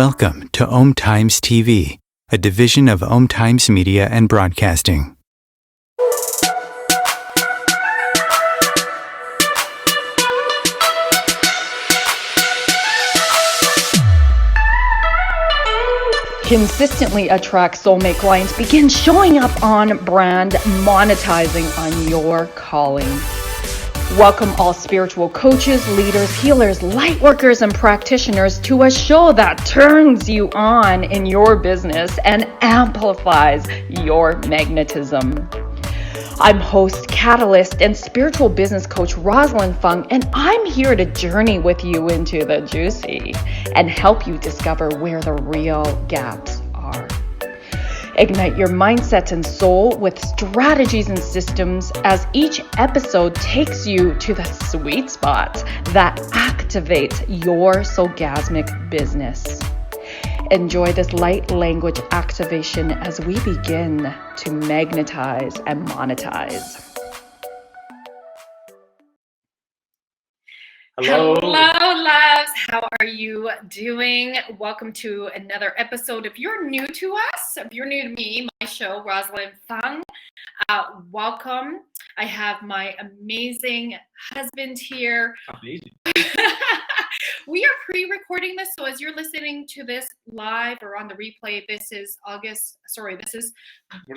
Welcome to Om Times TV, a division of Om Times Media and Broadcasting. Consistently attract soulmate clients. Begin showing up on brand, monetizing on your calling. Welcome all spiritual coaches, leaders, healers, light workers, and practitioners to a show that turns you on in your business and amplifies your magnetism. I'm host, catalyst, and spiritual business coach Rosalyn Fung, and I'm here to journey with you into the juicy and help you discover where the real gaps are. Ignite your mindset and soul with strategies and systems as each episode takes you to the sweet spot that activates your soulgasmic business. Enjoy this light language activation as we begin to magnetize and monetize. Hello, loves. How are you doing? Welcome to another episode. If you're new to us, if you're new to me, my show, Rosalyn Fung, welcome. I have my amazing husband here. Amazing. We are pre-recording this, so as you're listening to this live or on the replay, this is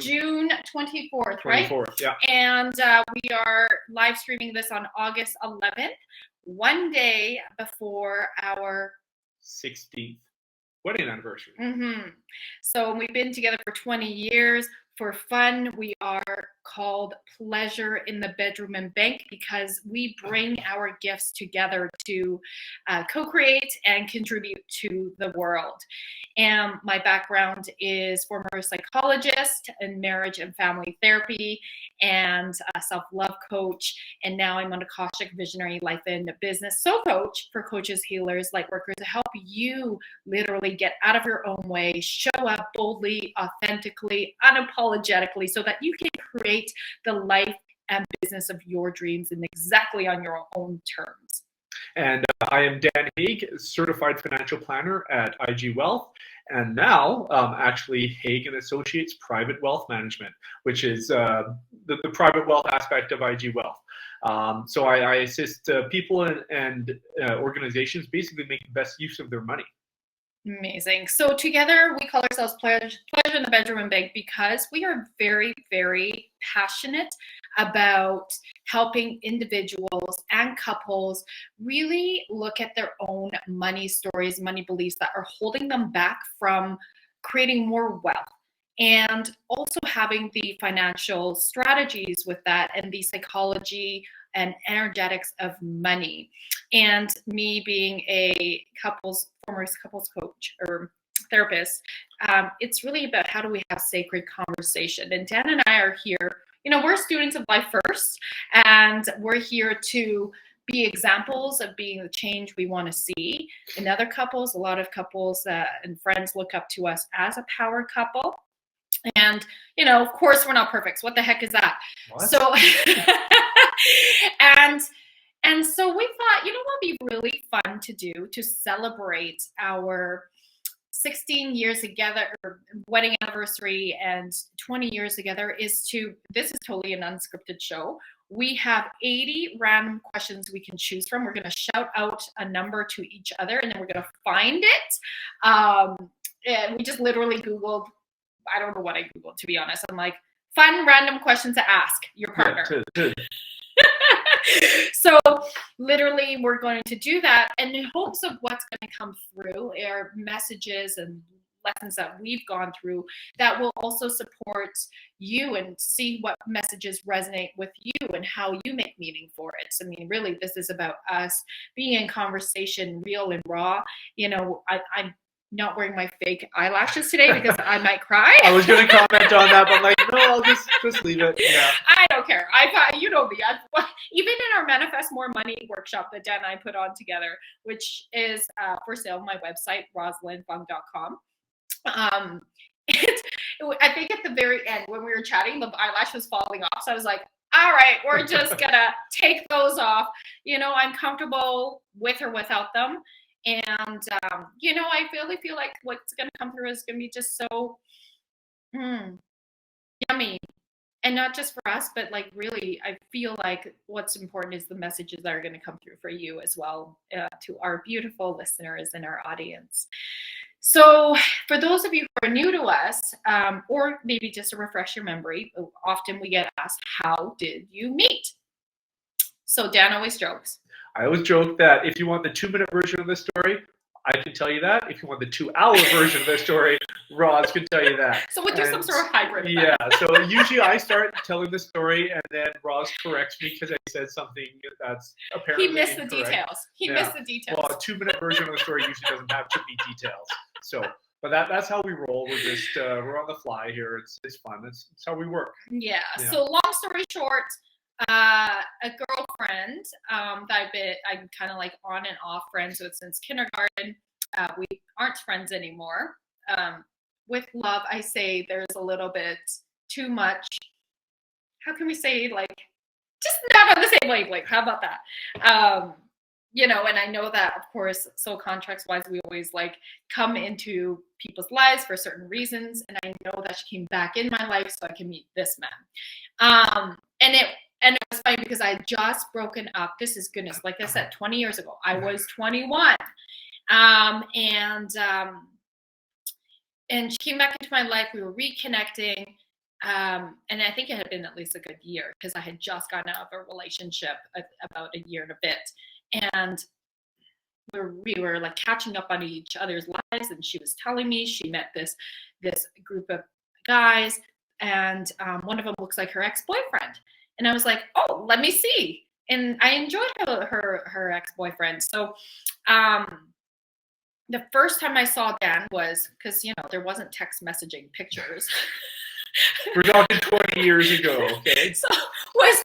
June 24th, right? 24th, yeah. And we are live streaming this on August 11th, one day before our 16th wedding anniversary. So we've been together for 20 years. For fun, we are called Pleasure in the Bedroom and Bank because we bring our gifts together to co-create and contribute to the world. And my background is former psychologist in marriage and family therapy and a self-love coach. And now I'm an Akashic visionary life and business soul coach for coaches, healers, light workers to help you literally get out of your own way, show up boldly, authentically, unapologetically so that you can create the life and business of your dreams and exactly on your own terms. And I am Dan Haig, certified financial planner at IG Wealth, and now actually Haig and Associates Private Wealth Management, which is the private wealth aspect of IG Wealth. So I assist people and organizations basically make the best use of their money. Amazing. So together we call ourselves Pleasure in the Bedroom and Bank because we are very, very passionate about helping individuals and couples really look at their own money stories, money beliefs that are holding them back from creating more wealth. And also having the financial strategies with that and the psychology and energetics of money. And me being a former couples coach or therapist, it's really about how do we have sacred conversation. And Dan and I are here, we're students of life first, and we're here to be examples of being the change we want to see in other couples. A lot of couples and friends look up to us as a power couple. And, of course, we're not perfect. So what the heck is that? What? So, and so we thought, what would be really fun to do to celebrate our 16 years together, or wedding anniversary, and 20 years together this is totally an unscripted show. We have 80 random questions we can choose from. We're going to shout out a number to each other, and then we're going to find it. And we just literally Googled, I don't know what I Googled, to be honest. I'm like, fun random questions to ask your partner. Good. So literally we're going to do that, and in hopes of what's going to come through are messages and lessons that we've gone through that will also support you and see what messages resonate with you and how you make meaning for it. So, really, this is about us being in conversation, real and raw. I'm not wearing my fake eyelashes today because I might cry. I was going to comment on that, but I'm like, no, I'll just leave it. Yeah. I don't care. You know me. Even in our Manifest More Money workshop that Dan and I put on together, which is for sale on my website, rosalynfung.com. I think at the very end when we were chatting, the eyelash was falling off. So I was like, all right, we're just going to take those off. I'm comfortable with or without them. And, you know, I really feel like what's going to come through is going to be just so yummy. And not just for us, but like really, I feel like what's important is the messages that are going to come through for you as well, to our beautiful listeners and our audience. So for those of you who are new to us, or maybe just to refresh your memory, often we get asked, how did you meet? So Dan always jokes. I always joke that if you want the 2-minute version of the story, I can tell you that. If you want the 2-hour version of the story, Roz can tell you that. So we'll do some sort of hybrid. Yeah, so usually I start telling the story and then Roz corrects me because I said something that's apparently He missed incorrect. the details. He missed the details. Well, a 2-minute version of the story usually doesn't have too many details. So, but that's how we roll. We're just we're on the fly here. It's fun. That's how we work. Yeah. So long story short, a girlfriend that I'm kind of like on and off friends with since kindergarten. We aren't friends anymore. With love, I say there's a little bit too much. How can we say, like, just not on the same wavelength? How about that? You know, and I know that, of course, so contracts wise, we always like come into people's lives for certain reasons. And I know that she came back in my life so I can meet this man. And it was funny because I had just broken up. This is goodness, like I said, 20 years ago. I was 21. And she came back into my life. We were reconnecting. And I think it had been at least a good year because I had just gotten out of a relationship about a year and a bit. And we were like catching up on each other's lives. And she was telling me she met this group of guys. And one of them looks like her ex-boyfriend. And I was like, oh, let me see. And I enjoyed her ex-boyfriend. So the first time I saw Dan was because, you know, there wasn't text messaging pictures. We're talking 20 years ago, okay? So was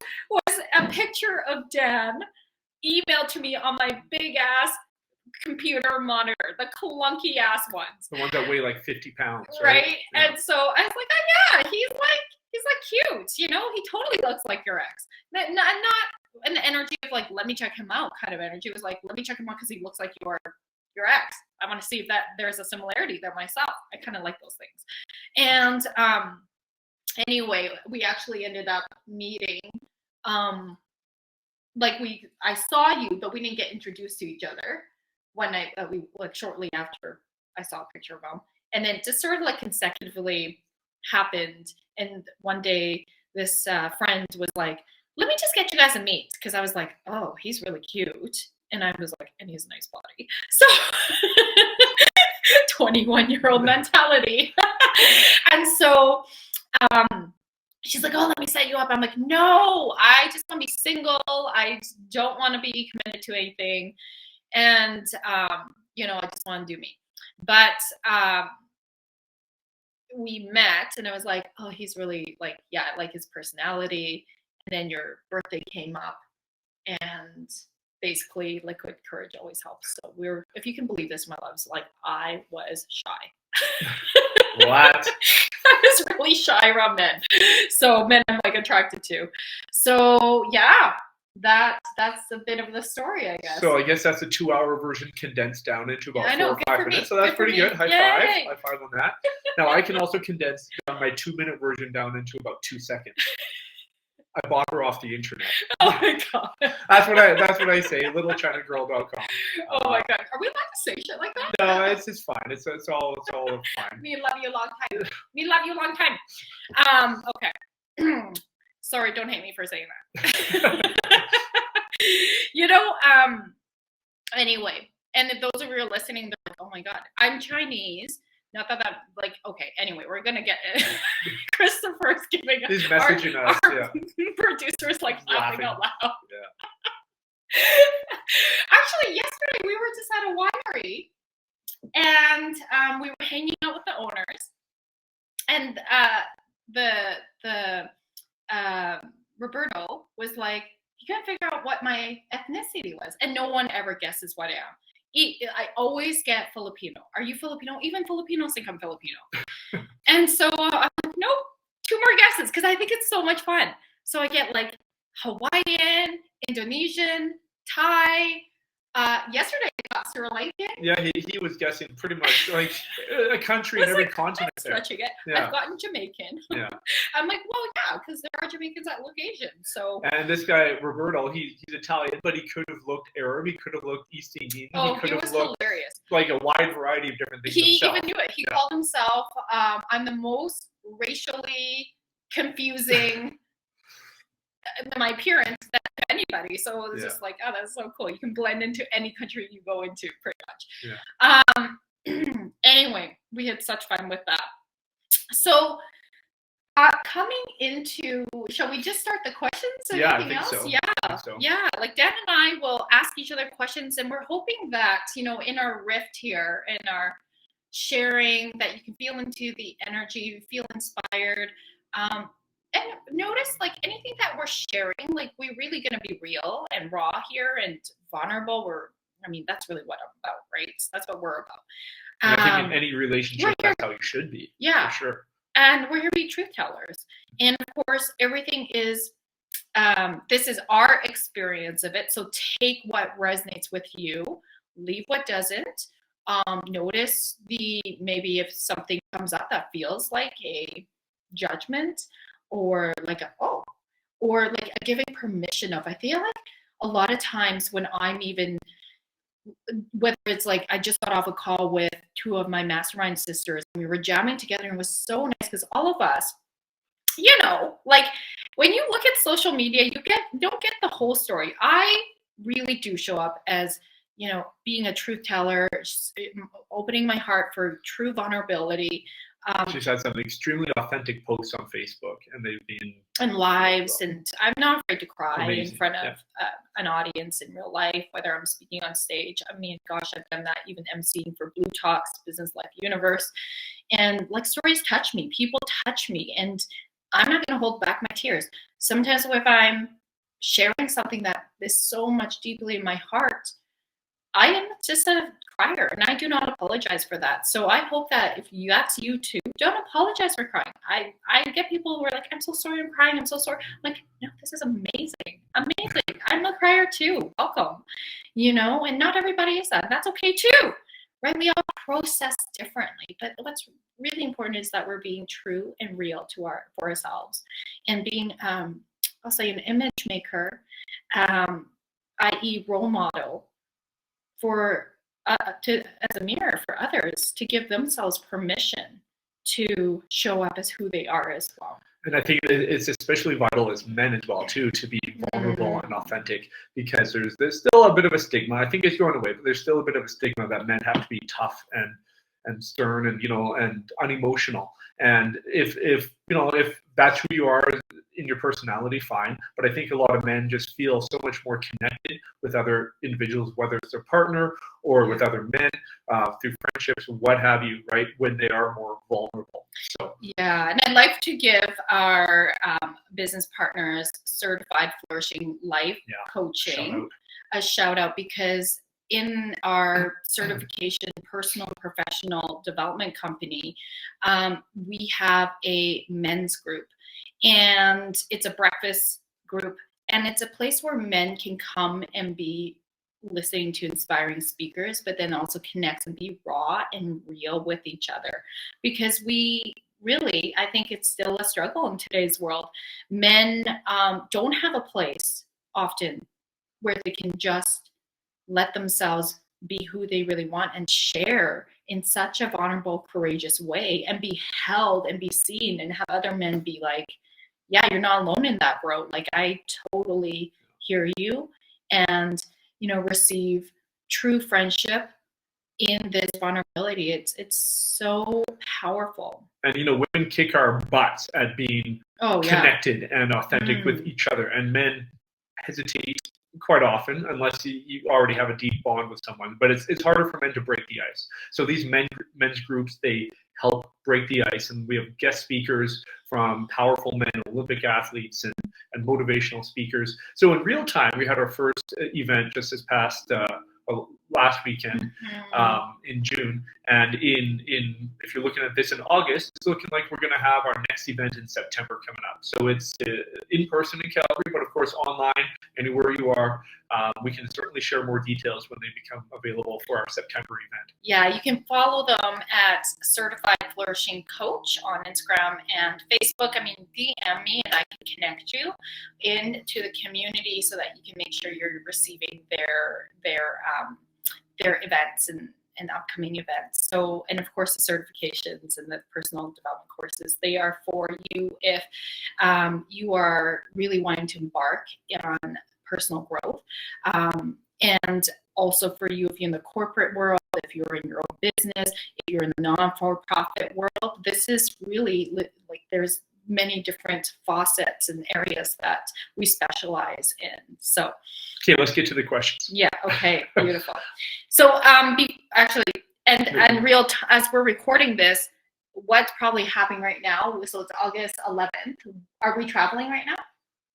a picture of Dan emailed to me on my big ass computer monitor, the clunky ass ones. The ones that weigh like 50 pounds, right? Yeah. And so I was like, oh yeah, he's like cute, you know, he totally looks like your ex. Not an energy of like, let me check him out kind of energy. It was like, let me check him out because he looks like your ex. I want to see if that there's a similarity there myself. I kind of like those things. And anyway, we actually ended up meeting. I saw you, but we didn't get introduced to each other when we like shortly after I saw a picture of him. And then just sort of like consecutively happened. And one day this friend was like, let me just get you guys a meet. Because I was like, oh, he's really cute. And I was like, and he has a nice body. So 21-year-old mentality. And so she's like, oh, let me set you up. I'm like, no, I just want to be single. I don't want to be committed to anything. And, you know, I just want to do me. But we met and I was like, oh, he's really like, yeah, I like his personality. And then your birthday came up and basically liquid courage always helps. So if you can believe this, my loves, like I was shy. What? I was really shy around men. So men I'm like attracted to. So yeah, that's a bit of the story, I guess. So I guess that's a 2-hour version condensed down into about 4 or 5 minutes. So that's pretty good. High five on that. Now I can also condense down my 2-minute version down into about 2 seconds. I bought her off the internet. Oh my god. That's what I say. LittleChinaGirl.com. Oh my god. Are we allowed to say shit like that? No, it's fine. It's all fine. Me love you a long time. Me love you a long time. Okay. Sorry, don't hate me for saying that. You know, anyway, and if those of you who are listening, they're like, oh my god, I'm Chinese. Not that I'm like, okay, anyway, we're gonna get it. Christopher's giving He's messaging us, our producer's like laughing out loud. Yeah. Actually, yesterday we were just at a winery and we were hanging out with the owners, and the Roberto was like, you gotta figure out what my ethnicity was, and no one ever guesses what I am. I always get Filipino. Are you Filipino? Even Filipinos think I'm Filipino. And so I'm like, nope, 2 more guesses because I think it's so much fun. So I get like Hawaiian, Indonesian, Thai, Yesterday I got Sri Lankan. Yeah, he was guessing pretty much like a country in every continent there. Stretching it. Yeah. I've gotten Jamaican. Yeah. I'm like, well, yeah, because there are Jamaicans that look Asian. So. And this guy Roberto, he's Italian, but he could have looked Arab. He could have looked East Indian. Oh, he could he have was looked hilarious. like a wide variety of different things. He himself. even knew it. He Yeah. called himself, I'm the most racially confusing my appearance than anybody. So it was just like, oh, that's so cool. You can blend into any country you go into pretty much. Yeah. Anyway, we had such fun with that. So coming into, shall we just start the questions? Yeah, Anything I think else? so. Yeah. I think so. Yeah. Like Dan and I will ask each other questions, and we're hoping that, in our rift here, in our sharing, that you can feel into the energy, feel inspired. And notice, like, anything that we're sharing, like, we're really going to be real and raw here and vulnerable. That's really what I'm about, right? So that's what we're about. And I think in any relationship, that's how you should be. Yeah. For sure. And we're here to be truth tellers. And of course, everything is, this is our experience of it. So take what resonates with you, leave what doesn't. Notice maybe if something comes up that feels like a judgment, or like or like a giving permission of. I feel like a lot of times when I'm even, whether it's like I just got off a call with two of my mastermind sisters, and we were jamming together, and it was so nice because all of us, like when you look at social media, you don't get the whole story. I really do show up as, being a truth teller, opening my heart for true vulnerability. She's had some extremely authentic posts on Facebook, and they've been and lives, and I'm not afraid to cry amazing. in front of an audience in real life, whether I'm speaking on stage. Gosh, I've done that, even emceeing for Blue Talks, Business Life Universe, and like stories touch me, people touch me, and I'm not going to hold back my tears. Sometimes if I'm sharing something that is so much deeply in my heart, I am just a crier, and I do not apologize for that. So I hope that if that's you too, don't apologize for crying. I get people who are like, I'm so sorry I'm crying, I'm so sorry. I'm like, no, this is amazing. I'm a crier too. Welcome. And not everybody is that. That's okay too, right? We all process differently, but what's really important is that we're being true and real for ourselves, and being, I'll say, an image maker, i.e. role model for as a mirror for others, to give themselves permission to show up as who they are as well. And I think it's especially vital as men as well too, to be vulnerable and authentic, because there's still a bit of a stigma. I think it's going away, but there's still a bit of a stigma that men have to be tough and stern and and unemotional. And if that's who you are in your personality, fine. But I think a lot of men just feel so much more connected with other individuals, whether it's their partner or with other men, through friendships, what have you, right? When they are more vulnerable. So yeah, and I'd like to give our business partners Certified Flourishing Life Coaching a shout out, because in our certification personal and professional development company, we have a men's group, and it's a breakfast group, and it's a place where men can come and be listening to inspiring speakers, but then also connect and be raw and real with each other, because we really, I think it's still a struggle in today's world. Men don't have a place often where they can just let themselves be who they really want and share in such a vulnerable, courageous way, and be held and be seen, and have other men be like, yeah, you're not alone in that, bro. Like, I totally hear you, and, receive true friendship in this vulnerability. It's so powerful. And, women kick our butts at being connected and authentic with each other, and men hesitate quite often, unless you already have a deep bond with someone. But it's harder for men to break the ice. So these men's groups, they help break the ice, and we have guest speakers from powerful men, Olympic athletes, and motivational speakers. So in real time, we had our first event just this past last weekend in June. And if you're looking at this in August, it's looking like we're going to have our next event in September coming up. So it's in person in Calgary, but of course online, anywhere you are. We can certainly share more details when they become available for our September event. Yeah, you can follow them at Certified Flourishing Coach on Instagram and Facebook. I mean, DM me and I can connect you into the community so that you can make sure you're receiving their events and upcoming events. So, and of course, the certifications and the personal development courses, they are for you if you are really wanting to embark on personal growth. And also for you if you're in the corporate world, if you're in your own business, if you're in the non-for-profit world, this is really like there's many different facets and areas that we specialize in. So, okay, let's get to the questions. Yeah. Okay. Beautiful. So, actually, and as we're recording this, what's probably happening right now? So it's August 11th. Are we traveling right now?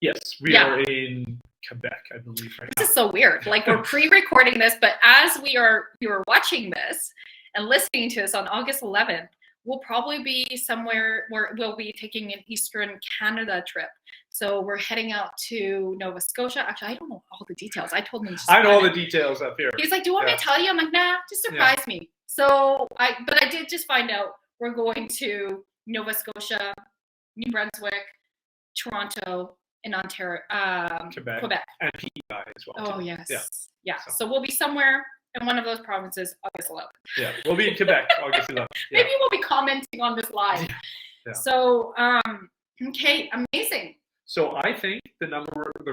Yes, we are in Quebec, I believe. Right this is so weird. Like we're pre-recording this, but as you are watching this and listening to this on August 11th, we'll probably be somewhere where we'll be taking an Eastern Canada trip. So we're heading out to Nova Scotia. Actually, I don't know all the details. I told him. I know all the details up here. He's like, "Do you want me to tell you?" I'm like, "Nah, just surprise me." So I did just find out we're going to Nova Scotia, New Brunswick, Toronto, and Ontario, Quebec, and PEI as well. Oh yes, yeah. So we'll be somewhere in one of those provinces August 11th. Yeah, we'll be in Quebec August 11th. Yeah. Maybe we'll be commenting on this live. Yeah. So, okay, amazing. So I think the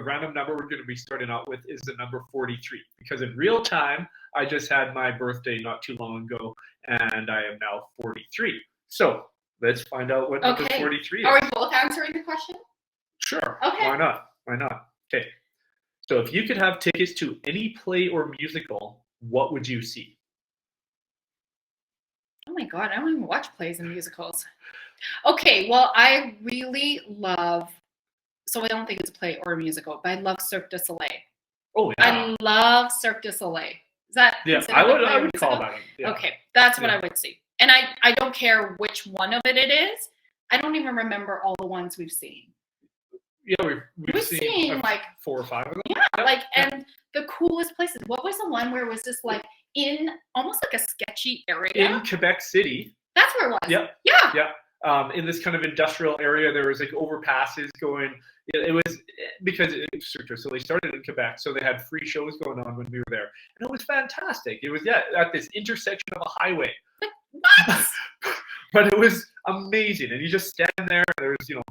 random number we're going to be starting out with is the number 43, because in real time, I just had my birthday not too long ago, and I am now 43. So let's find out what number 43 is. Are we both answering the question? Sure. Okay. Why not? Okay. So if you could have tickets to any play or musical, what would you see? Oh my God, I don't even watch plays and musicals. Okay, well, I really love, so I don't think it's a play or a musical, but I love Cirque du Soleil. Oh, yeah. I love Cirque du Soleil. Is that I would call that. Yeah. Okay, that's what I would see. And I don't care which one of it is. I don't even remember all the ones we've seen. Yeah, we've seen like 4 or 5 of them. Yeah, and the coolest places. What was the one where it was just like in almost like a sketchy area? In Quebec City. That's where it was. Yeah. Yeah. In this kind of industrial area, there was like overpasses going. It was because so they started in Quebec, so they had free shows going on when we were there, and it was fantastic. It was at this intersection of a highway. What? But it was amazing, and you just stand there. And there was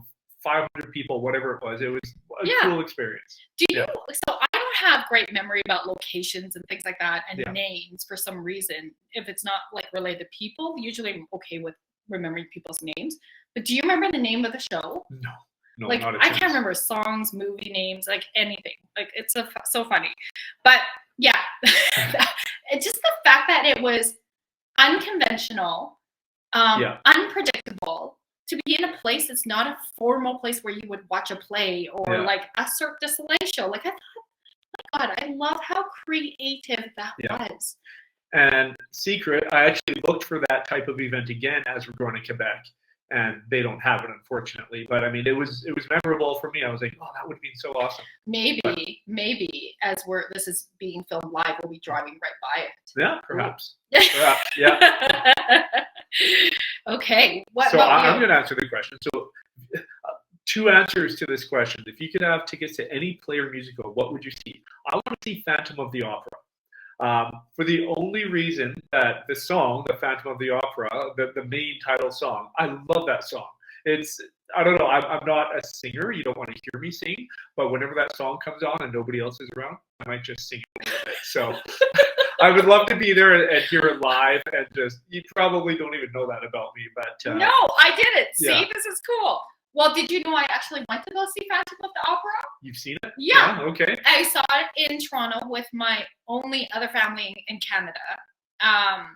500 people, whatever it was. It was a cool experience. Do you? So I don't have great memory about locations and things like that and names for some reason. If it's not like related to people, usually I'm okay with remembering people's names. But do you remember the name of the show? No, like not a I chance. can't remember songs, movie names, like anything. Like it's so funny. But yeah, it's just the fact that it was unconventional, unpredictable. To be in a place that's not a formal place where you would watch a play or like a Cirque du Soleil show. Like I thought, oh my God, I love how creative that was. And secret, I actually looked for that type of event again as we're going to Quebec, and they don't have it, unfortunately. But I mean, it was memorable for me. I was like, oh, that would have been so awesome. Maybe as this is being filmed live, we'll be driving right by it. Yeah, perhaps. Perhaps, yeah. Okay. I'm going to answer the question. So 2 answers to this question. If you could have tickets to any play or musical, what would you see? I want to see Phantom of the Opera. For the only reason that the song, the Phantom of the Opera, the main title song, I love that song. I don't know, I'm not a singer. You don't want to hear me sing, but whenever that song comes on and nobody else is around, I might just sing a little bit. So I would love to be there and hear it live, and you probably don't even know that about me, but no, I didn't. See, this is cool. Well, did you know I actually went to go see Phantom of the Opera? You've seen it? Yeah. Okay. I saw it in Toronto with my only other family in Canada. And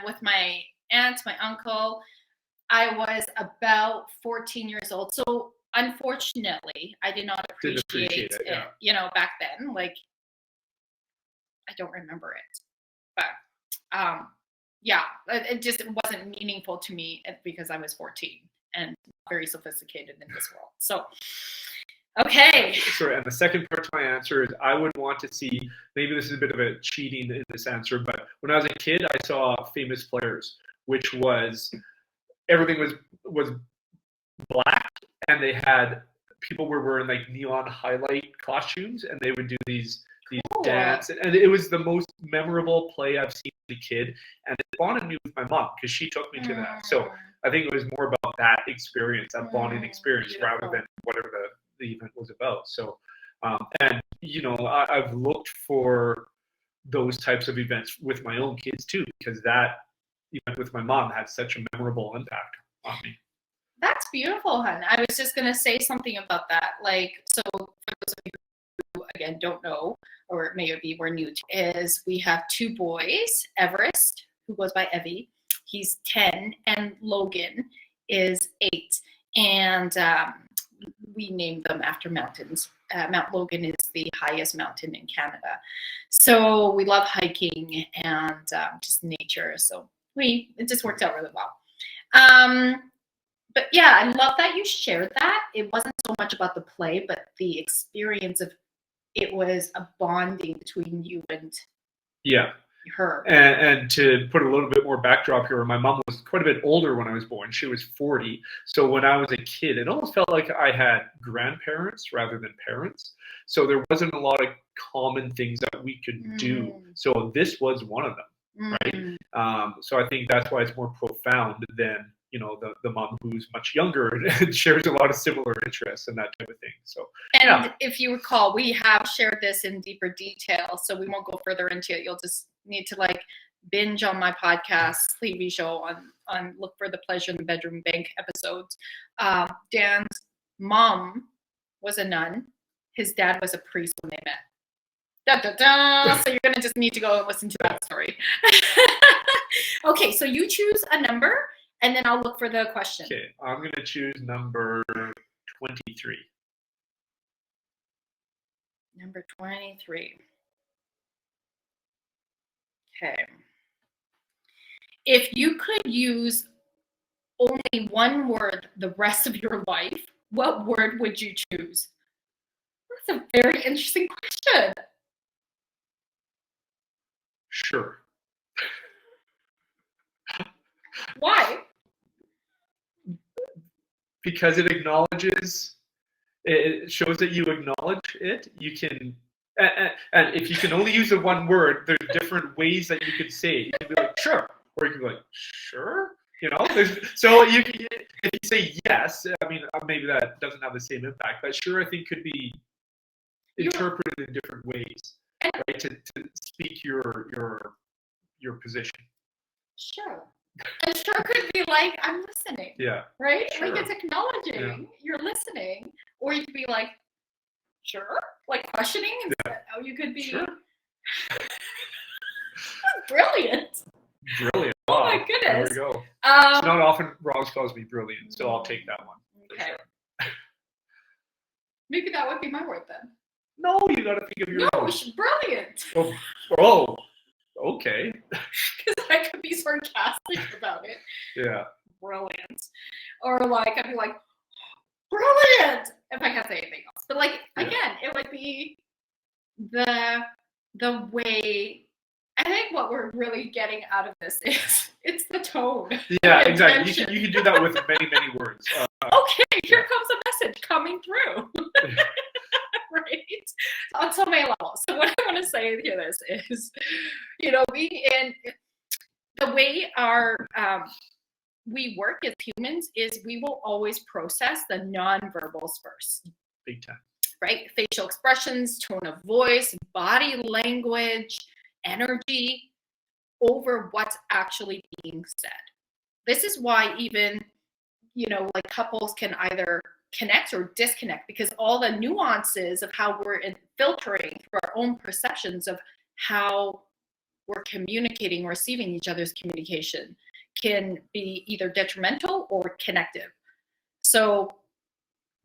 with my aunt, my uncle. I was about 14 years old. So unfortunately, I did not appreciate it, back then. Like, I don't remember it. But yeah, it just wasn't meaningful to me because I was 14 and very sophisticated in this world. So, okay. Sorry, and the second part to my answer is I would want to see, maybe this is a bit of a cheating in this answer, but when I was a kid, I saw Famous Players, which was, everything was black, and they had, people were wearing like neon highlight costumes, and they would do these dance, and it was the most memorable play I've seen as a kid, and it bonded me with my mom because she took me to that. So I think it was more about that experience, that bonding experience, rather than whatever the event was about. So, and you know, I've looked for those types of events with my own kids too, because that event with my mom had such a memorable impact on me. That's beautiful, hun. I was just gonna say something about that. Like, so for those of you who again don't know, or maybe we're new to, is we have two boys, Everest, who goes by Evie, he's 10, and Logan is 8. And we named them after mountains. Mount Logan is the highest mountain in Canada. So we love hiking and just nature. So it just worked out really well. But yeah, I love that you shared that. It wasn't so much about the play, but the experience of it was a bonding between you and her. And to put a little bit more backdrop here, my mom was quite a bit older when I was born. She was 40. So when I was a kid, it almost felt like I had grandparents rather than parents. So there wasn't a lot of common things that we could do. So this was one of them, right? So I think that's why it's more profound than, you know, the mom who's much younger and shares a lot of similar interests and that type of thing. So, and if you recall, we have shared this in deeper detail, so we won't go further into it. You'll just need to like binge on my podcast, TV show on Look for the Pleasure in the Bedroom Bank episodes. Dan's mom was a nun. His dad was a priest when they met. Da, da, da. So you're going to just need to go and listen to that story. Okay, so you choose a number, and then I'll look for the question. Okay, I'm going to choose number 23. Number 23. Okay. If you could use only one word the rest of your life, what word would you choose? That's a very interesting question. Sure. Why? Because it acknowledges, it shows that you acknowledge it. You can, and if you can only use the one word, there's different ways that you could say it. You can be like, sure, or you can be like, sure. You know, so if you say yes, I mean, maybe that doesn't have the same impact, but sure, I think could be interpreted in different ways, right? To speak your position. Sure. And sure could be like, I'm listening. Yeah. Right? Sure. Like it's acknowledging you're listening. Or you could be like, sure? Like questioning. Yeah. Oh, you could be. Sure. Brilliant. Brilliant. Oh Wow. my goodness. There we go. It's not often Ross calls me brilliant, so I'll take that one. Okay. Sure. Maybe that would be my word then. No, you got to think of your own. Brilliant. Oh, okay. Because I could be sarcastic about it. Yeah. Brilliant. Or like, I'd be like, brilliant, if I can't say anything else. But like, again, it would be the way, I think what we're really getting out of this is, it's the tone. Yeah, exactly. You can do that with many, many words. Okay, here comes a message coming through. Right? On so many levels. So what I want to say here is, you know, the way we work as humans is we will always process the nonverbals first. Big time. Right? Facial expressions, tone of voice, body language, energy over what's actually being said. This is why even, you know, like couples can either connect or disconnect, because all the nuances of how we're filtering through our own perceptions of how we're communicating or receiving each other's communication can be either detrimental or connective. So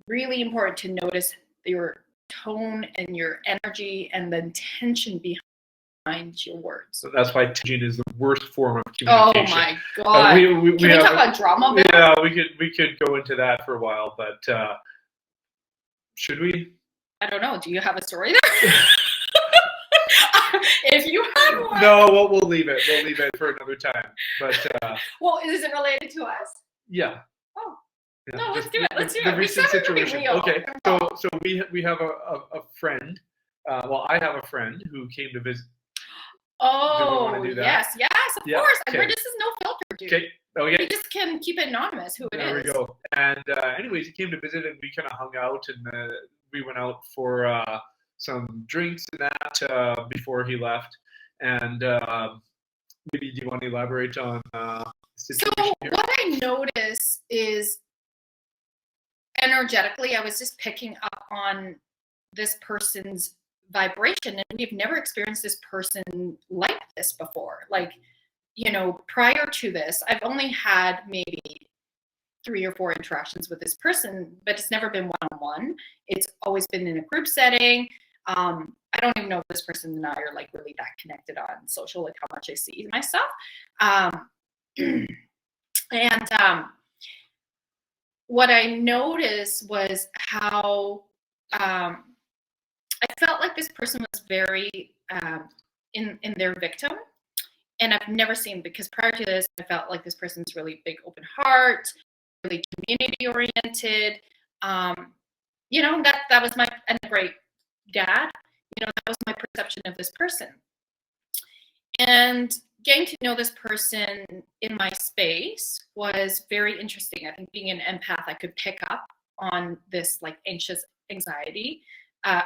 really important to notice your tone and your energy and the intention behind mind your words. So that's why teaching is the worst form of Oh communication. my God. Can we talk about drama? Yeah, we could go into that for a while, but should we? I don't know. Do you have a story there? If you have one. No, we'll leave it. We'll leave it for another time. But well, is it related to us? Yeah. Oh. Yeah, no, let's do it. Let's do the it. recent situation. Okay, so we have a friend. Well, I have a friend who came to visit. Oh, yes, of course. Okay. This is no filter, dude. Okay. We just can keep it anonymous who it is. There we go. And anyways, he came to visit, and we kind of hung out, and we went out for some drinks and that before he left. And maybe do you want to elaborate on situation here? What I noticed is energetically, I was just picking up on this person's vibration, and we've never experienced this person like this before. Like, you know, prior to this, I've only had maybe 3 or 4 interactions with this person, but it's never been one-on-one. It's always been in a group setting. I don't even know if this person and I are like really that connected on social, like how much I see myself. What I noticed was how I felt like this person was very in their victim. And I've never seen, because prior to this, I felt like this person's really big, open heart, really community oriented. You know, that was and a great dad. You know, that was my perception of this person. And getting to know this person in my space was very interesting. I think being an empath, I could pick up on this like anxious anxiety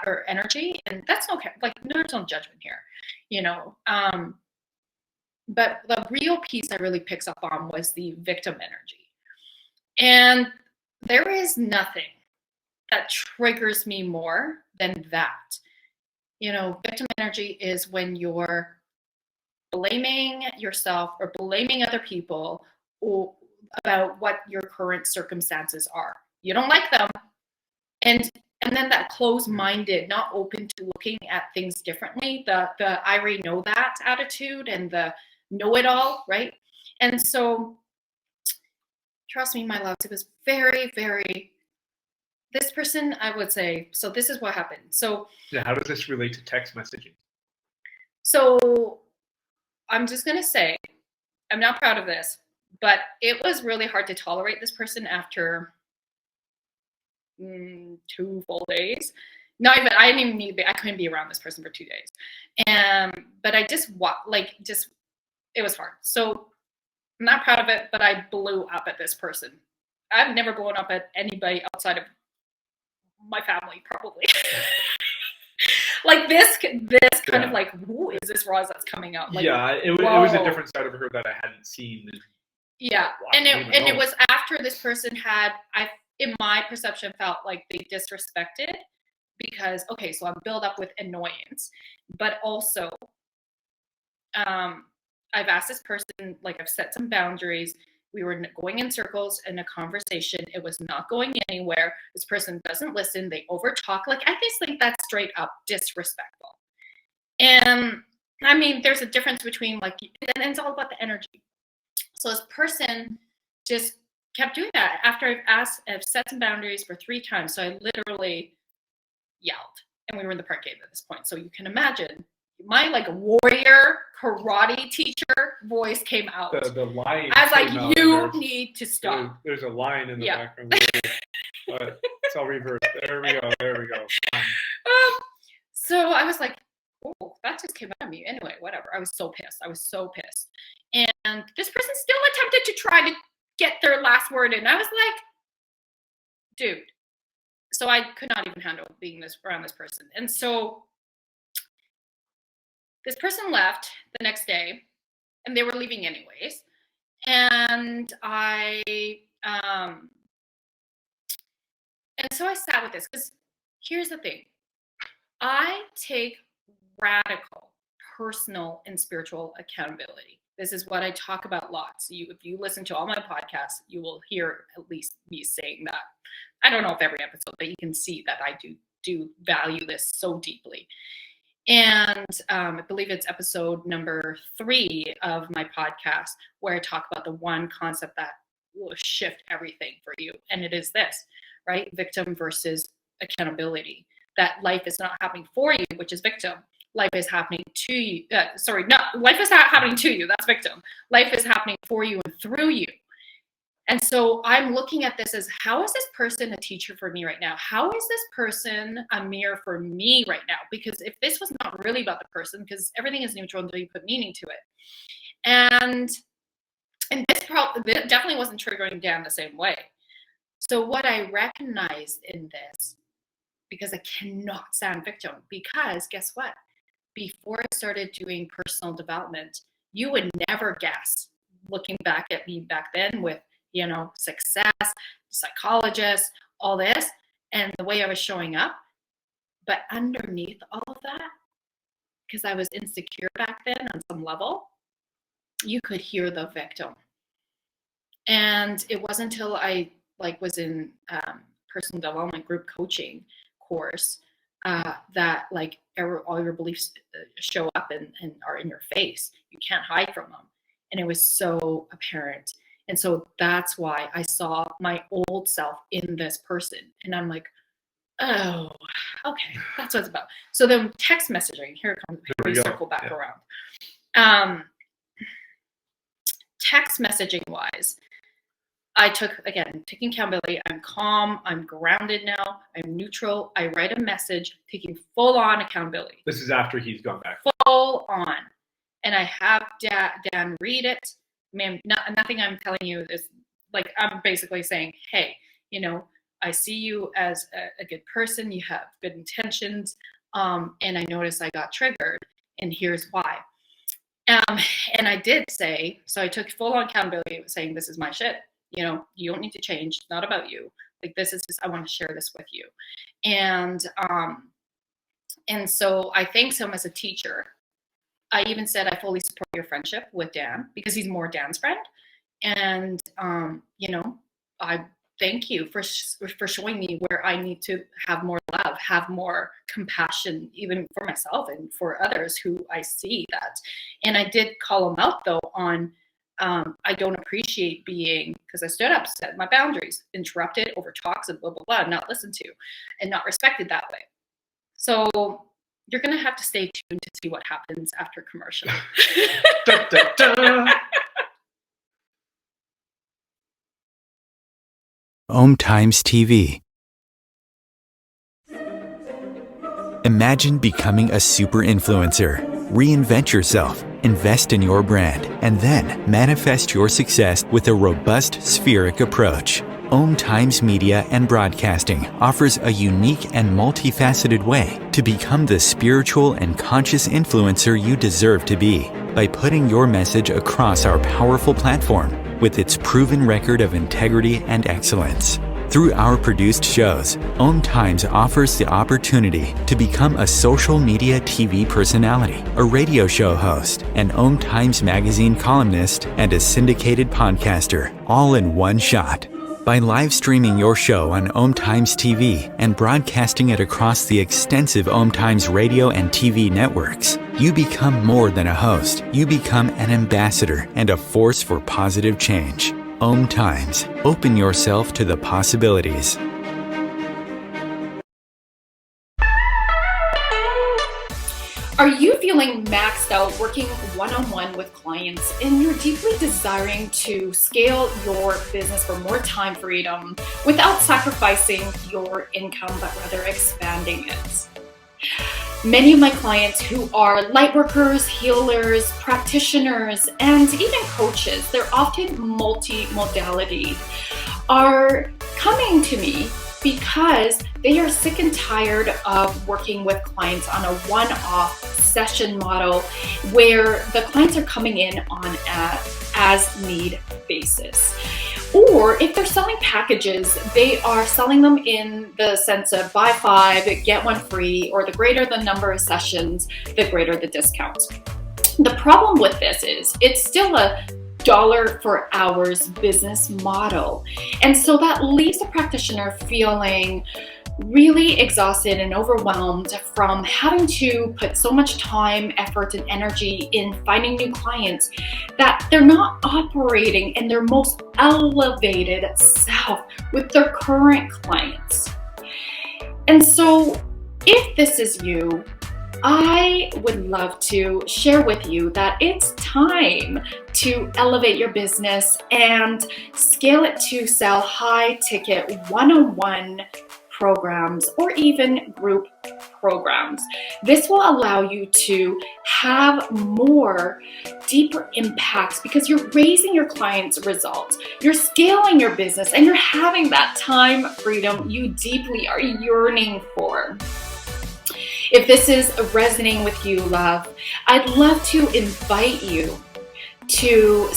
or energy, and that's okay. Like, there's no judgment here, you know. But the real piece I really picks up on was the victim energy. And there is nothing that triggers me more than that. You know, victim energy is when you're blaming yourself or blaming other people about what your current circumstances are. You don't like them. And then that closed-minded, not open to looking at things differently, the I already know that attitude and the know-it-all, right? And so, trust me, my loves, it was very, very, this person, I would say, so this is what happened. So yeah, how does this relate to text messaging? So I'm just going to say, I'm not proud of this, but it was really hard to tolerate this person after 2 full days. Not even, I didn't even need to be, I couldn't be around this person for 2 days. But I just, it was hard. So I'm not proud of it, but I blew up at this person. I've never blown up at anybody outside of my family, probably. Like this kind of like, who is this Roz that's coming out? Like, yeah, it was a different side of her that I hadn't seen. Yeah, it was after this person had, in my perception, felt like they disrespected, because, okay, so I'm built up with annoyance, but also I've asked this person, like, I've set some boundaries. We were going in circles in a conversation. It was not going anywhere. This person doesn't listen. They overtalk. Like, I just think that's straight up disrespectful. And I mean, there's a difference between like, and it's all about the energy. So this person just kept doing that after I've set some boundaries for 3 times. So I literally yelled, and we were in the park at this point. So you can imagine my like warrior karate teacher voice came out. The line. I was like, you need to stop. There's a line in the background. But it's all reversed. There we go. So I was like, oh, that just came out of me. Anyway, whatever. I was so pissed. And this person still attempted to try to get their last word in. I was like, dude. So I could not even handle being around this person. And so this person left the next day, and they were leaving anyways. And so I sat with this, because here's the thing. I take radical personal and spiritual accountability. This is what I talk about lots. If you listen to all my podcasts, you will hear at least me saying that. I don't know if every episode, but you can see that I do value this so deeply. And I believe it's episode number 3 of my podcast, where I talk about the one concept that will shift everything for you. And it is this, right? Victim versus accountability. That life is not happening for you, which is victim. Life is happening to you. Life is not happening to you. That's victim. Life is happening for you and through you. And so I'm looking at this as, how is this person a teacher for me right now? How is this person a mirror for me right now? Because if this was not really about the person, because everything is neutral until you put meaning to it. And this definitely wasn't triggering Dan the same way. So what I recognized in this, because I cannot stand victim, because guess what? Before I started doing personal development, you would never guess, looking back at me back then with, success, psychologist, all this, and the way I was showing up. But underneath all of that, because I was insecure back then on some level, you could hear the victim. And it wasn't until I was in personal development group coaching course that all your beliefs show up and are in your face. You can't hide from them. And it was so apparent. And so that's why I saw my old self in this person. And I'm like, oh, okay, that's what it's about. So then text messaging, here we circle back around. Text messaging wise, I taking accountability. I'm calm, I'm grounded now, I'm neutral. I write a message taking full on accountability. This is after he's gone back. Full on. And I have Dan read it. Man, nothing I'm telling you is I'm basically saying, hey, I see you as a good person. You have good intentions. And I noticed I got triggered, and here's why. And I did say, so I took full on accountability saying, this is my shit. You don't need to change. It's not about you. This is just, I want to share this with you. And so I thanked him as a teacher. I even said, I fully support your friendship with Dan, because he's more Dan's friend. And, I thank you for showing me where I need to have more love, have more compassion, even for myself and for others who I see that. And I did call him out though on, I don't appreciate being, because I stood up, set my boundaries, interrupted, over talks, and blah, blah, blah, not listened to and not respected that way. So you're going to have to stay tuned to see what happens after commercial. Da, da, da. Om Times TV. Imagine becoming a super influencer. Reinvent yourself, invest in your brand, and then manifest your success with a robust spheric approach. Om Times Media and Broadcasting offers a unique and multifaceted way to become the spiritual and conscious influencer you deserve to be by putting your message across our powerful platform with its proven record of integrity and excellence. Through our produced shows, Om Times offers the opportunity to become a social media TV personality, a radio show host, an Om Times magazine columnist, and a syndicated podcaster, all in one shot. By live streaming your show on Om Times TV and broadcasting it across the extensive Om Times radio and TV networks, you become more than a host. You become an ambassador and a force for positive change. Om Times. Open yourself to the possibilities. Are you feeling maxed out working one-on-one with clients, and you're deeply desiring to scale your business for more time freedom without sacrificing your income, but rather expanding it? Many of my clients who are lightworkers, healers, practitioners, and even coaches, they're often multi-modality, are coming to me because they are sick and tired of working with clients on a one-off session model where the clients are coming in on an as-need basis. Or if they're selling packages, they are selling them in the sense of buy 5, get 1 free, or the greater the number of sessions, the greater the discount. The problem with this is it's still a dollar for hours business model. And so that leaves the practitioner feeling really exhausted and overwhelmed from having to put so much time, effort, and energy in finding new clients that they're not operating in their most elevated self with their current clients. And so, if this is you, I would love to share with you that it's time to elevate your business and scale it to sell high ticket one-on-one programs or even group programs. This will allow you to have more deeper impacts because you're raising your clients' results, you're scaling your business, and you're having that time freedom you deeply are yearning for. If this is resonating with you, love, I'd love to invite you to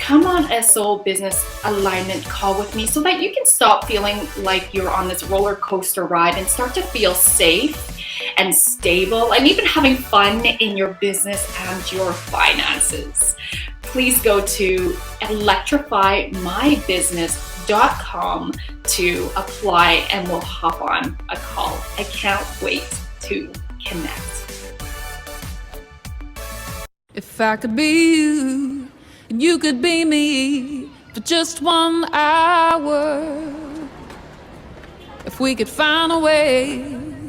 come on a soul business alignment call with me so that you can stop feeling like you're on this roller coaster ride and start to feel safe and stable and even having fun in your business and your finances. Please go to electrifymybusiness.com to apply and we'll hop on a call. I can't wait to connect. If I could be you and you could be me for just 1 hour, if we could find a way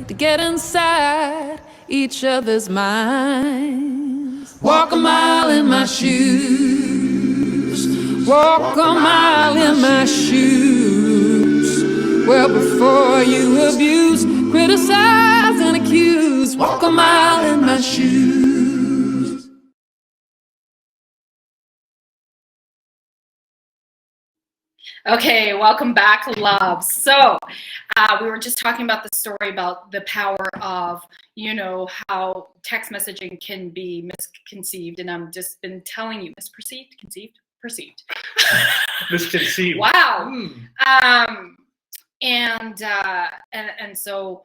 to get inside each other's minds, walk a mile in my shoes, walk a mile in my shoes. Well, before you abuse, criticize and accuse, walk a mile in my shoes. Okay, welcome back, love. So we were just talking about the story about the power of, how text messaging can be misconceived, and I've just been telling you, misperceived, conceived, perceived. Misconceived. Wow. And so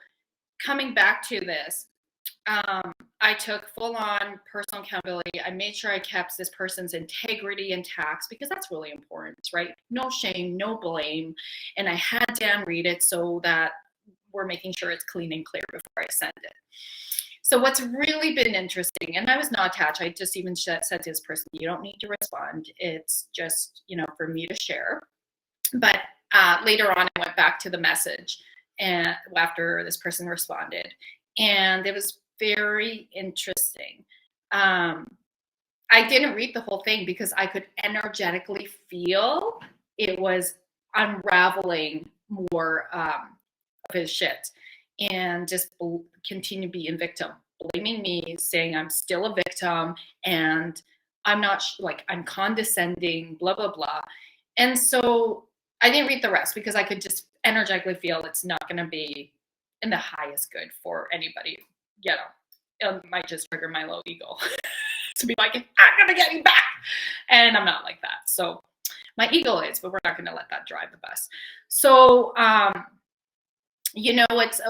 coming back to this, I took full-on personal accountability. I made sure I kept this person's integrity intact because that's really important, right? No shame, no blame. And I had Dan read it so that we're making sure it's clean and clear before I send it. So what's really been interesting, and I was not attached, I just even said to this person, you don't need to respond. It's just, for me to share. But later on, I went back to the message and after this person responded. And it was very interesting. I didn't read the whole thing because I could energetically feel it was unraveling more of his shit and just continue being victim, blaming me, saying I'm still a victim and I'm not I'm condescending, blah, blah, blah. And so I didn't read the rest because I could just energetically feel it's not going to be in the highest good for anybody. It might just trigger my low ego to be like, I'm going to get you back. And I'm not like that. So my ego is, but we're not going to let that drive the bus. So, it's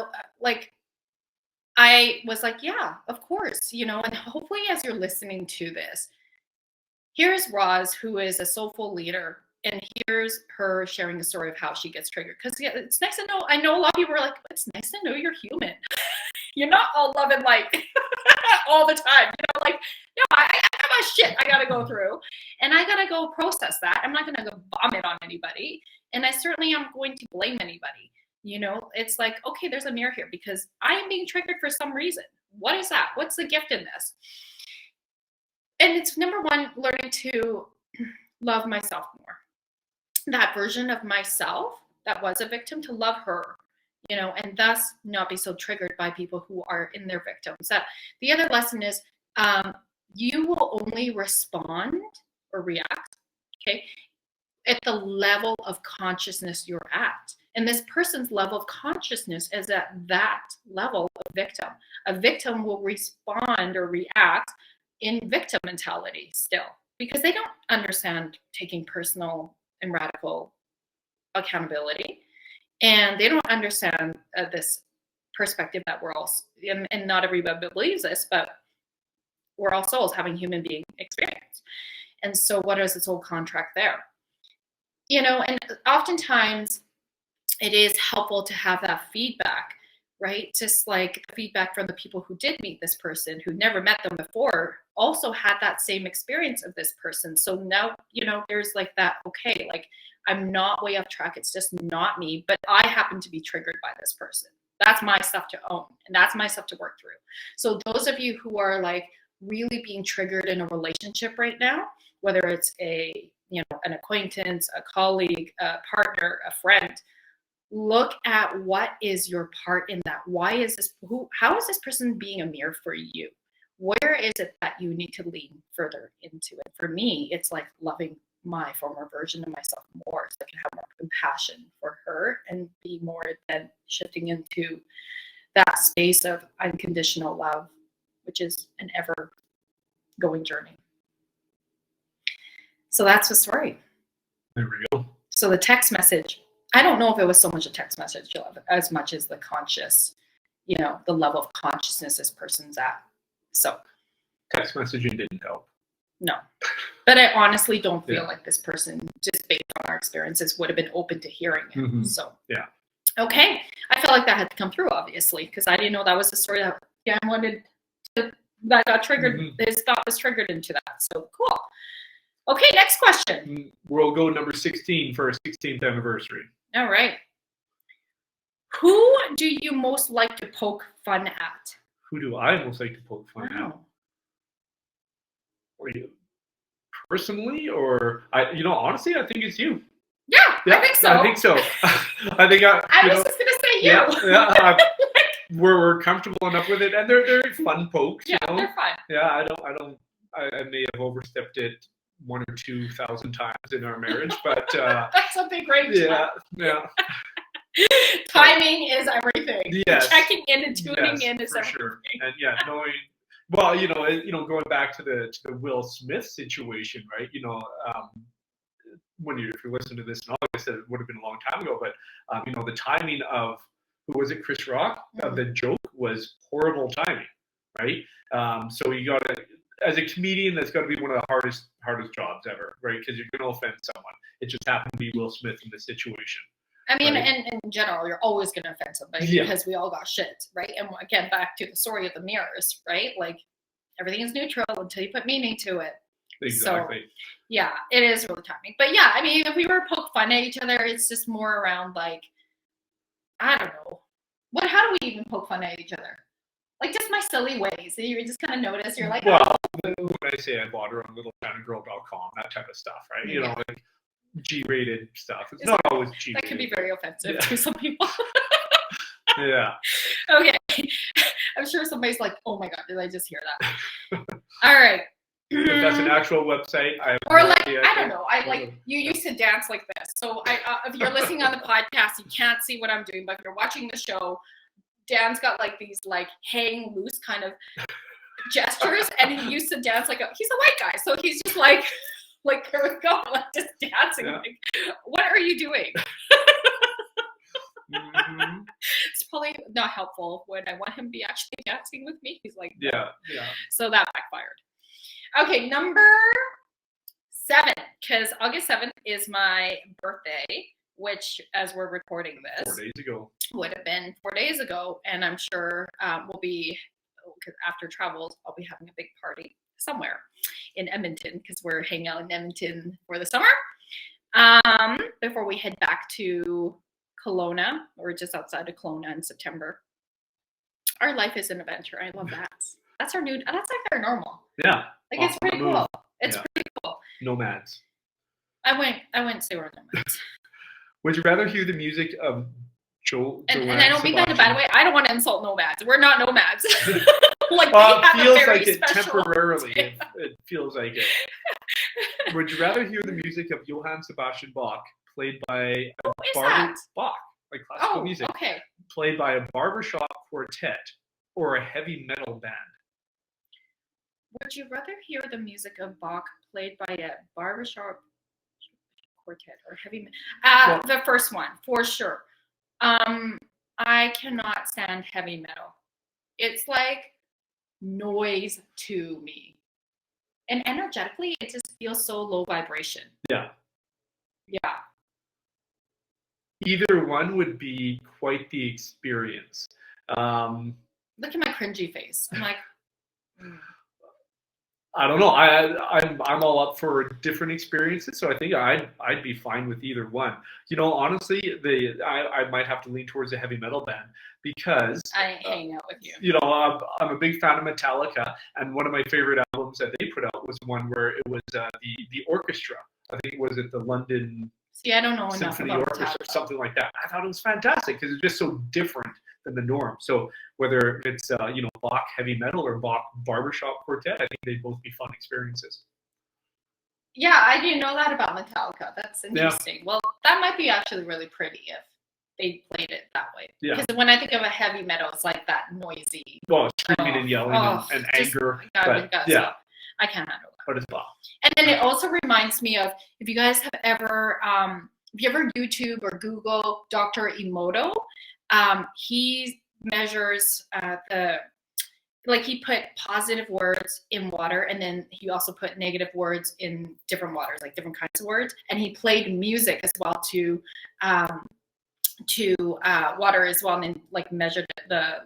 I was like, yeah, of course, and hopefully as you're listening to this, here's Roz, who is a soulful leader. And here's her sharing the story of how she gets triggered. Because it's nice to know. I know a lot of people are like, it's nice to know you're human. You're not all love and light all the time. No, I have my shit I got to go through. And I got to go process that. I'm not going to go vomit on anybody. And I certainly am going to blame anybody. It's like, okay, there's a mirror here because I am being triggered for some reason. What is that? What's the gift in this? And it's number one, learning to love myself more. That version of myself that was a victim, to love her, and thus not be so triggered by people who are in their victims. That the other lesson is you will only respond or react, okay, at the level of consciousness you're at. And this person's level of consciousness is at that level of victim. A victim will respond or react in victim mentality still because they don't understand taking personal and radical accountability. And they don't understand this perspective that we're all, and not everybody believes this, but we're all souls having human being experience. And so what is this whole contract there? And oftentimes it is helpful to have that feedback, right? Just like the feedback from the people who did meet this person, who never met them before, also had that same experience of this person. So now, there's like that, okay, like I'm not way off track. It's just not me, but I happen to be triggered by this person. That's my stuff to own, and that's my stuff to work through. So those of you who are like really being triggered in a relationship right now, whether it's an acquaintance, a colleague, a partner, a friend, look at what is your part in that. How is this person being a mirror for you? Where is it that you need to lean further into it? For me, it's like loving my former version of myself more, so I can have more compassion for her and be more than shifting into that space of unconditional love, which is an ever going journey. So that's the story. There we go. So the text message, I don't know if it was so much a text message as much as the conscious, the level of consciousness this person's at. So text messaging didn't help. No, but I honestly don't feel like this person, just based on our experiences, would have been open to hearing it. Mm-hmm. So yeah, okay, I felt like that had to come through, obviously, because I didn't know that was the story that that got triggered. Mm-hmm. His thought was triggered into that. So cool. Okay, next question. We'll go number 16 for our 16th anniversary. All right. Who do you most like to poke fun at? Who do I most like to poke fun at? Or you, personally, or honestly, I think it's you. Yeah, I think so. I think so. I think I was just gonna say you. Yeah. We're comfortable enough with it, and they're fun pokes. Yeah, they're fun. Yeah, I may have overstepped it 1,000 or 2,000 times in our marriage, but that's a big range. Yeah. Timing is everything. Yes. Checking in and tuning in is everything. Sure. And knowing. Well, going back to the Will Smith situation, right? If you're listening to this in August, it would have been a long time ago, but the timing of who was it, Chris Rock? Mm-hmm. The joke was horrible timing, right? So you got to, as a comedian, that's got to be one of the hardest jobs ever, right? Because you're going to offend someone. It just happened to be Will Smith in this situation. I mean, right? and in general, you're always going to offend somebody because we all got shit, right? And again, back to the story of the mirrors, right? Like, everything is neutral until you put meaning to it. Exactly. So, yeah, it is really timing. But yeah, I mean, if we were to poke fun at each other, it's just more around like, I don't know. How do we even poke fun at each other? Like, just my silly ways. You just kind of notice. You're like, well, when I say I bought her on littlechinaGirl.com, that type of stuff, right? Like G-rated stuff. It's not always G-rated. That could be very offensive to some people. Yeah. Okay. I'm sure somebody's like, oh my God, did I just hear that? All right. If that's an actual website, I don't know. You used to dance like this. So if you're listening on the podcast, you can't see what I'm doing, but if you're watching the show, Dan's got like these like hang loose kind of gestures, and he used to dance he's a white guy, so he's just like there we go, like just dancing. Yeah. Like, what are you doing? Mm-hmm. It's probably not helpful when I want him to be actually dancing with me. He's like, yeah. So that backfired. Okay, number 7, because August 7th is my birthday, which, as we're recording this, 4 days ago, would have been 4 days ago, and I'm sure we'll be, because after travels, I'll be having a big party somewhere in Edmonton, because we're hanging out in Edmonton for the summer. Before we head back to Kelowna, or just outside of Kelowna in September. Our life is an adventure. I love that. That's like our normal. Yeah. Like, it's pretty cool. It's pretty cool. Nomads. I wouldn't say we're nomads. Would you rather hear the music of and I don't mean that in a bad way. I don't want to insult nomads. We're not nomads. It feels like it temporarily. It feels like it. Would you rather hear the music of Johann Sebastian Bach, played by Bach, like classical music, played by a barbershop quartet, or a heavy metal band? Would you rather hear the music of Bach played by a barbershop quartet or heavy metal? The first one, for sure. I cannot stand heavy metal. It's like noise to me. And energetically, it just feels so low vibration. Yeah. Yeah. Either one would be quite the experience. Look at my cringy face. I'm like, I don't know. I'm all up for different experiences, so I think I'd be fine with either one. Honestly, I might have to lean towards a heavy metal band because I hang out with you. I'm a big fan of Metallica, and one of my favorite albums that they put out was one where it was the orchestra. I think was it the London See, I don't know enough Symphony about Orchestra or Metallica. something like that. I thought it was fantastic because it's just so different than the norm. So whether it's Bach heavy metal or Bach barbershop quartet, I think they'd both be fun experiences. Yeah, I didn't know that about Metallica. That's interesting. Yeah. Well, that might be actually really pretty if they played it that way. Yeah. Because when I think of a heavy metal, it's like that noisy. Well, screaming and yelling and anger. But, yeah. I can't handle that. But it's Bach. And then it also reminds me of, if you guys have ever, YouTube or Google Dr. Emoto, he measures he put positive words in water, and then he also put negative words in different waters, like different kinds of words. And he played music as well to water as well, and then measured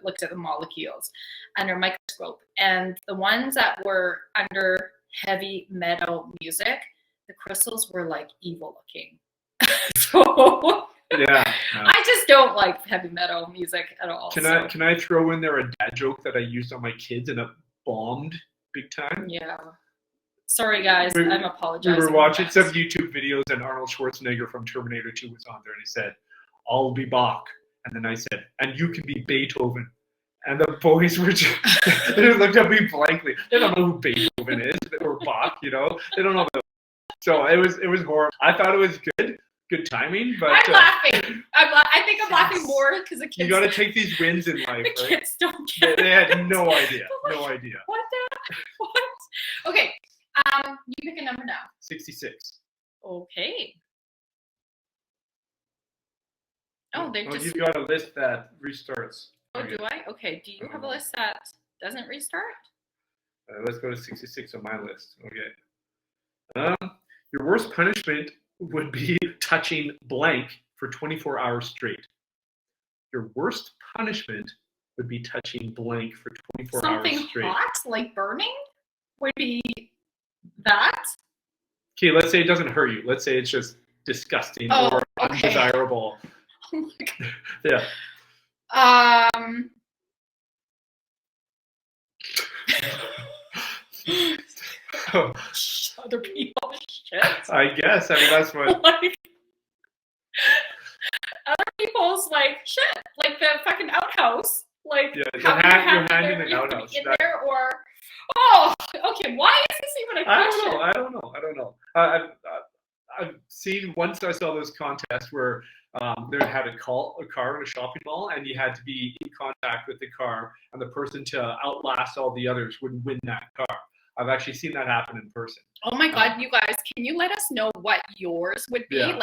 looked at the molecules under a microscope. And the ones that were under heavy metal music, the crystals were like evil looking. So yeah, I just don't like heavy metal music at all. Can I throw in there a dad joke that I used on my kids and it bombed big time? Yeah. Sorry guys, I'm apologizing. We were watching some YouTube videos and Arnold Schwarzenegger from Terminator 2 was on there, and he said, "I'll be Bach," and then I said, "And you can be Beethoven." And the boys were just, they looked at me blankly. They don't know who Beethoven is or Bach, They don't know. So it was horrible. I thought it was good timing, but I'm laughing. I think I'm laughing more because the kids. You got to take these wins in life. The right? kids don't get. They had no idea. No idea. What? Okay. You pick a number now. 66. Okay. Oh, they just. You've got a list that restarts. Oh, do I? Okay. Do you have a list that doesn't restart? Let's go to 66 on my list. Okay. Your worst punishment would be touching blank for 24 hours straight. Your worst punishment would be touching blank for 24 hours straight. Something hot, like burning, would be that. Okay, let's say it doesn't hurt you. Let's say it's just disgusting or undesirable. Oh my God. Yeah. Other people shit. I guess. That's what. Other people's shit, like the fucking outhouse, yeah, your hand in an outhouse. In there, or okay. Why is this even a question? I don't know. I've seen once. I saw this contest where they had a car in a shopping mall, and you had to be in contact with the car, and the person to outlast all the others would win that car. I've actually seen that happen in person. Oh my God, you guys, can you let us know what yours would be? Yeah.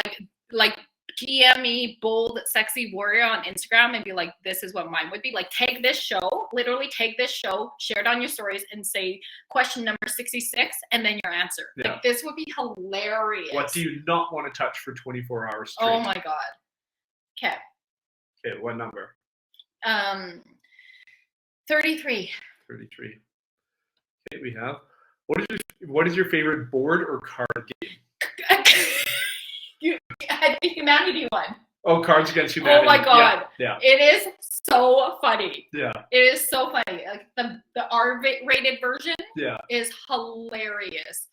Like DM me Boldsexywarrior on Instagram and be like, this is what mine would be. Like, take this show, literally take this show, share it on your stories, and say question number 66, and then your answer. Yeah. Like, this would be hilarious. What do you not want to touch for 24 hours straight? Oh my God. Okay. Okay, what number? 33. 33. Okay, we have. What is your favorite board or card game? The humanity one. Oh, Cards Against Humanity. Oh my God. Yeah. It is so funny. Yeah. It is so funny. Like the R-rated version is hilarious.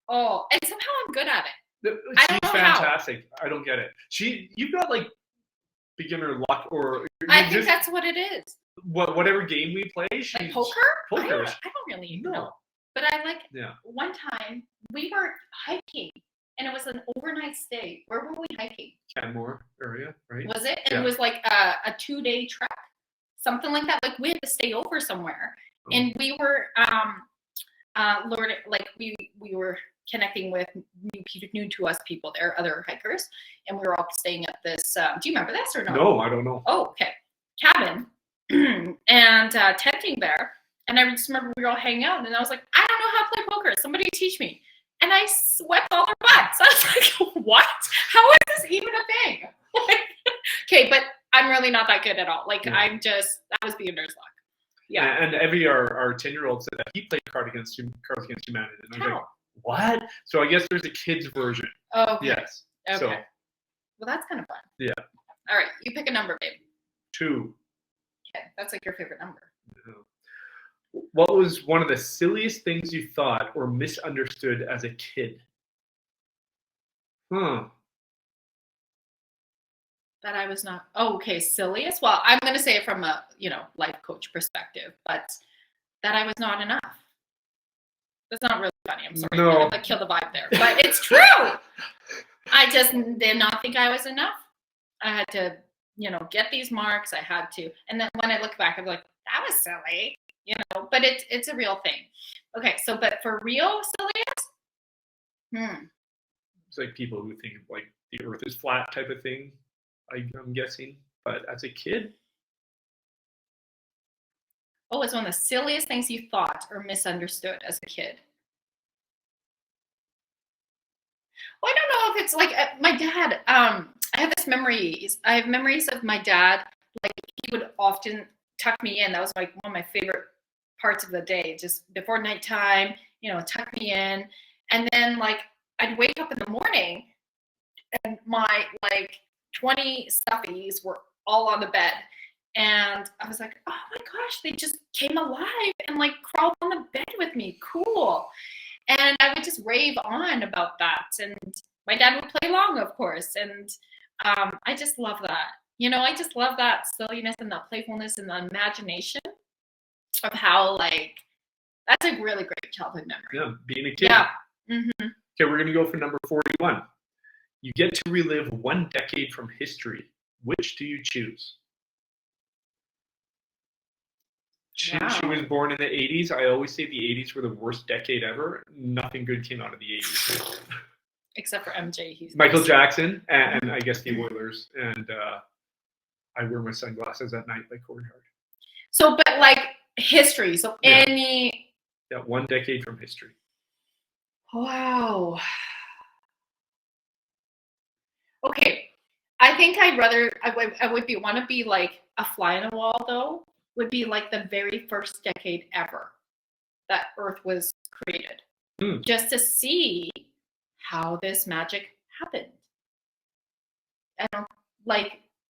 Oh, and somehow I'm good at it. She's fantastic. How. I don't get it. You've got beginner luck, or I think that's what it is. Whatever game we play, like poker. I don't really know. But I one time we were hiking, and it was an overnight stay. Where were we hiking? Canmore area, right? Was it? And it was like a 2-day trek, something like that. Like we had to stay over somewhere, and we were we were connecting with new to us people there, other hikers, and we were all staying at this. Do you remember this or no? No, I don't know. Oh, okay. Cabin and tenting there. And I just remember we were all hanging out, and I was like, I don't know how to play poker. Somebody teach me. And I swept all their butts. I was like, what? How is this even a thing? Okay, but I'm really not that good at all. Like that was beginner's luck. Yeah. And Evie, our 10-year-old, said that he played Cards Against Humanity. And I was like, what? So I guess there's a kid's version. Oh, okay. Yes. Okay. So, well, that's kind of fun. Yeah. All right, you pick a number, babe. 2. Okay, that's like your favorite number. What was one of the silliest things you thought or misunderstood as a kid? That I was not. Oh, okay, silliest. Well, I'm going to say it from a life coach perspective, but that I was not enough. That's not really funny. I'm sorry. No. I'm going to kill the vibe there, but it's true. I just did not think I was enough. I had to, get these marks. I had to, and then when I look back, I'm like, that was silly, But it's a real thing. Okay, so but for real silliest, It's like people who think like the Earth is flat type of thing. I'm guessing, but as a kid, it's one of the silliest things you thought or misunderstood as a kid. Well, I don't know if it's like my dad. I have this memories. I have memories of my dad. Like he would often tuck me in. That was like one of my favorite parts of the day. Just before nighttime, tuck me in, and then like I'd wake up in the morning, and my 20 stuffies were all on the bed. And I was like, oh my gosh, they just came alive and like crawled on the bed with me. Cool. And I would just rave on about that. And my dad would play along, of course. And I just love that. I just love that silliness and that playfulness and the imagination of how that's a really great childhood memory. Yeah, being a kid. Yeah. Mm-hmm. Okay, we're going to go for number 41. You get to relive one decade from history. Which do you choose? She was born in the 80s. I always say the 80s were the worst decade ever. Nothing good came out of the 80s. Except for MJ. He's Michael Jackson and I guess the Oilers. And I wear my sunglasses at night like Corey Hart. So, but history. So any... Yeah, one decade from history. Wow. Okay, I think I'd rather I would want to be like a fly on the wall though. Would be like the very first decade ever that Earth was created, just to see how this magic happened. I don't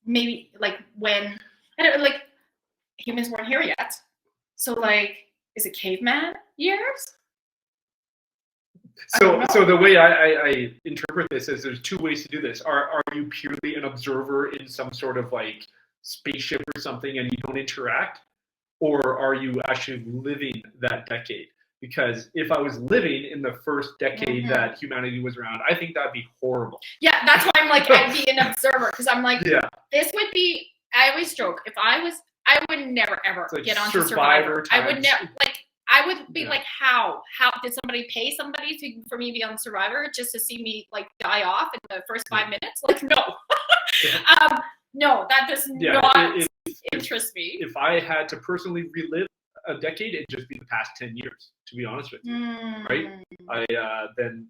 maybe when I don't humans weren't here yet, so is it caveman years? So the way I interpret this is there's two ways to do this. Are you purely an observer in some sort of spaceship or something and you don't interact? Or are you actually living that decade? Because if I was living in the first decade that humanity was around, I think that'd be horrible. Yeah, that's why I'm I'd be an observer because I'm this would be, I always joke, if I would never ever get onto Survivor. I would never, I would be how did somebody pay somebody for me to be on Survivor just to see me die off in the first 5 minutes? No. No, that does not interest me. If I had to personally relive a decade, it'd just be the past 10 years, to be honest with you. Right? Then,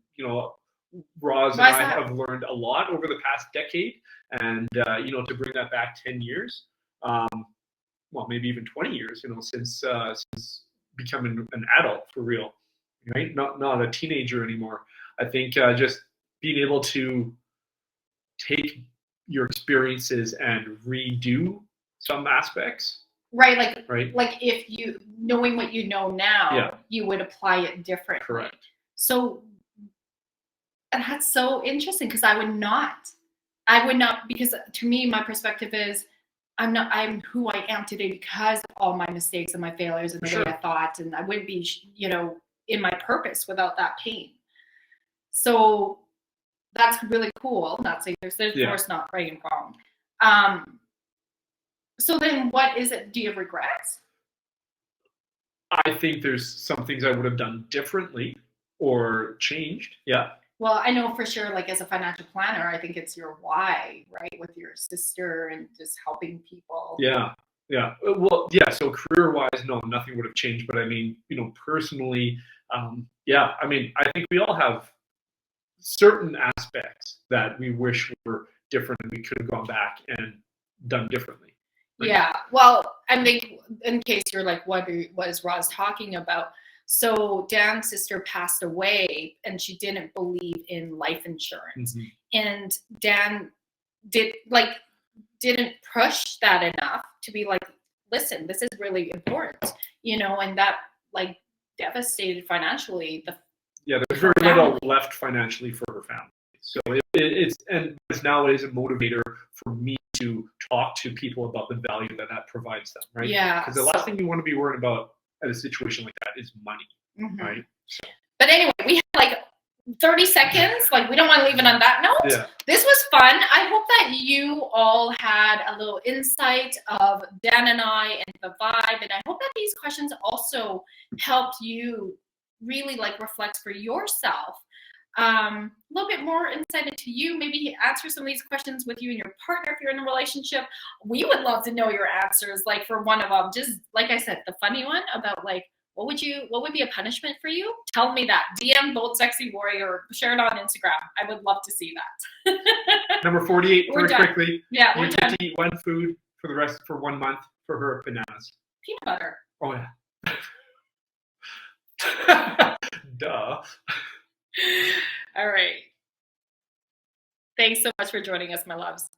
Roz and I have learned a lot over the past decade. And, to bring that back 10 years, well, maybe even 20 years, since becoming an adult for real, right? Not a teenager anymore. I think just being able to take your experiences and redo some aspects. Right, if you knowing what you know now, you would apply it differently. Correct. So that's so interesting because I would not, because to me, my perspective is I'm who I am today because of all my mistakes and my failures and the way I thought, and I wouldn't be, in my purpose without that pain. So that's really cool. Not saying there's of course not right and wrong. So then what is it? Do you have regrets? I think there's some things I would have done differently or changed. Yeah. Well, I know for sure, as a financial planner, I think it's your why, right? With your sister and just helping people. Yeah. Yeah. Well, yeah. So career-wise, no, nothing would have changed. But I mean, personally, yeah. I mean, I think we all have certain aspects that we wish were different and we could have gone back and done differently. Right? Yeah. Well, I think in case you're like, what is Roz talking about? So Dan's sister passed away and she didn't believe in life insurance. And Dan didn't push that enough to be like, listen, this is really important, and that like devastated financially there's very little left financially for her family. So it's nowadays a motivator for me to talk to people about the value that provides them, right? Yeah. Because the last thing you want to be worried about at a situation like that is money, right? So. But anyway, we had like 30 seconds. Like, we don't want to leave it on that note. Yeah. This was fun. I hope that you all had a little insight of Dan and I and the vibe. And I hope that these questions also helped you really like reflect for yourself. A little bit more insight into you, maybe answer some of these questions with you and your partner if you're in a relationship. We would love to know your answers, like for one of them, just like I said, the funny one about like, what would be a punishment for you? Tell me that. DM Boldsexywarrior or share it on Instagram. I would love to see that. Number 48, We're very done. quickly. Yeah, you we're get done. to eat one food for 1 month for her bananas. Peanut butter. Oh yeah. Duh. All right. Thanks so much for joining us, my loves.